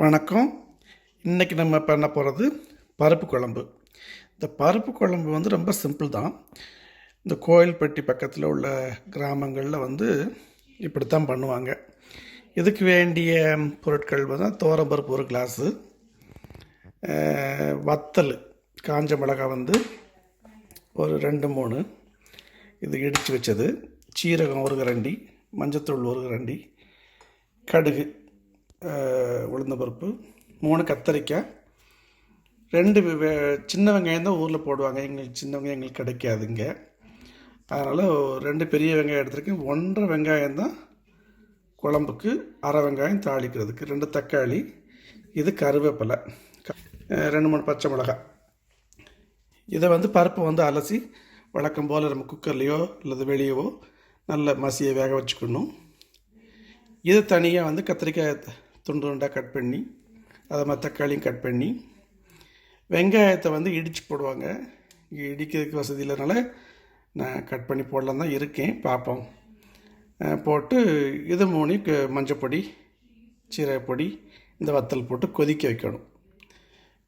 வணக்கம். இன்றைக்கி நம்ம பண்ண போகிறது பருப்பு குழம்பு. இந்த பருப்பு குழம்பு வந்து ரொம்ப சிம்பிள் தான். இந்த கோவில்பட்டி பக்கத்தில் உள்ள கிராமங்களில் இப்படித்தான் பண்ணுவாங்க. இதுக்கு வேண்டிய பொருட்கள் துவரம்பருப்பு ஒரு கிளாஸு, வத்தல் காஞ்ச மிளகாய் ஒரு 2-3, இது இடித்து வச்சது, சீரகம் ஒரு கரண்டி, மஞ்சத்தூள் ஒரு கரண்டி, கடுகு, உளுந்தம்பருப்பு, 3 கத்தரிக்காய், 2 சின்ன வெங்காயம் தான் ஊரில் போடுவாங்க. எங்களுக்கு சின்ன வெங்காயம் எங்களுக்கு கிடைக்காதுங்க. அதனால் 2 பெரிய வெங்காயம் எடுத்துருக்கேன். 1.5 வெங்காயம் தான் குழம்புக்கு, அரை வெங்காயம் தாளிக்கிறதுக்கு, 2 தக்காளி, இது கருவேப்பிலை, 2-3 பச்சை மிளகாய். இதை பருப்பை அலசி வழக்கம் போல் நம்ம குக்கர்லேயோ அல்லது வெளியவோ நல்ல மசியை வேக வச்சுக்கணும். இது தனியாக கத்திரிக்காய் துண்டு துண்டாக கட் பண்ணி, அதை மாதிரி தக்காளியும் கட் பண்ணி, வெங்காயத்தை இடித்து போடுவாங்க. இடிக்கிறதுக்கு வசதி இல்லைனால நான் கட் பண்ணி போடலாம் தான் இருக்கேன், பார்ப்போம். போட்டு இது 3 மஞ்சப்பொடி, சீரகப்பொடி, இந்த வத்தல் போட்டு கொதிக்க வைக்கணும்.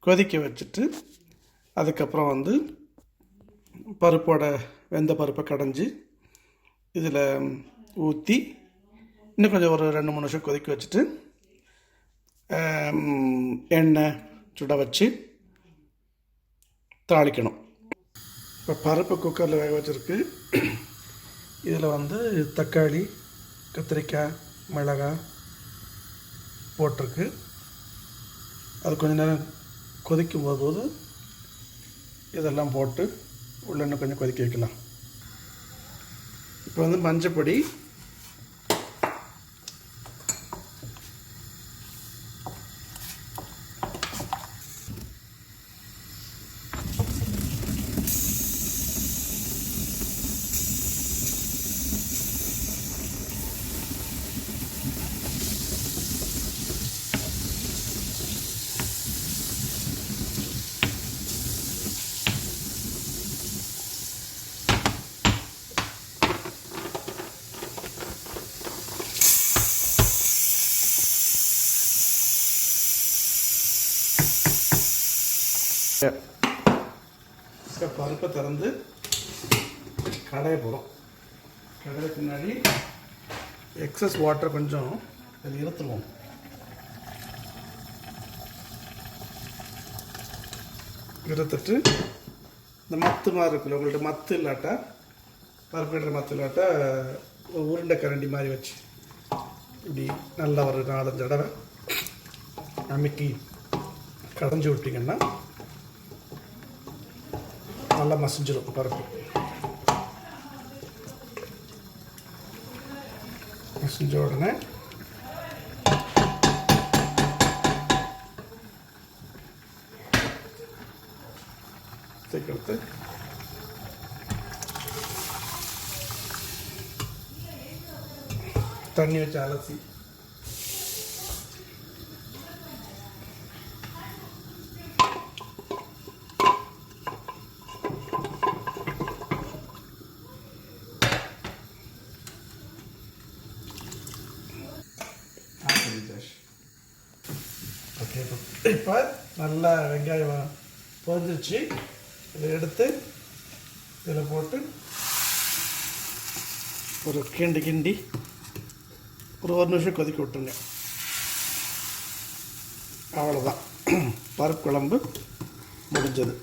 கொதிக்க வச்சுட்டு அதுக்கப்புறம் பருப்போட வெந்த பருப்பை கடைஞ்சி இதில் ஊற்றி இன்னும் கொஞ்சம் ஒரு 2-3 நிமிஷம் கொதிக்க வச்சுட்டு எண்ணெய் சுட வச்சு தாளிக்கணும். இப்போ பருப்பு குக்கரில் வேக வச்சுருக்கு. இதில் தக்காளி, கத்திரிக்காய், மிளகாய் போட்டிருக்கு. அது கொஞ்சம் நேரம் கொதிக்கும் போது இதெல்லாம் போட்டு உள்ள இன்னும் கொஞ்சம் கொதிக்க வைக்கலாம். இப்போ மஞ்சப்பொடி, இப்போ பருப்பை திறந்து கடைய போகிறோம். கடைய பின்னாடி எக்ஸஸ் வாட்டர் கொஞ்சம் அதில் இருத்துருவோம். இருத்துட்டு இந்த மத்து மாதிரி இருக்குல்ல, உங்கள்கிட்ட மத்து இல்லாட்டா, பருப்பு கட்டுற மத்து இல்லாட்டா ஒரு உருண்டை கரண்டி மாதிரி வச்சு இப்படி நல்லா ஒரு 4-5 தடவை அமுக்கி கடைஞ்சி விட்டிங்கன்னா நல்லா மசிஞ்சிடும் பருப்பு. மசிஞ்ச உடனே எடுத்து தண்ணி வச்சு அலசி ஓகே. இப்போ நல்லா வெங்காயம் பொரிஞ்சிச்சு. இதை எடுத்து இதில் போட்டு ஒரு கிண்டி ஒரு 1 நிமிஷம் கொதிக்க விட்டுருங்க. அவ்வளோதான், பருப்பு குழம்பு முடிஞ்சது.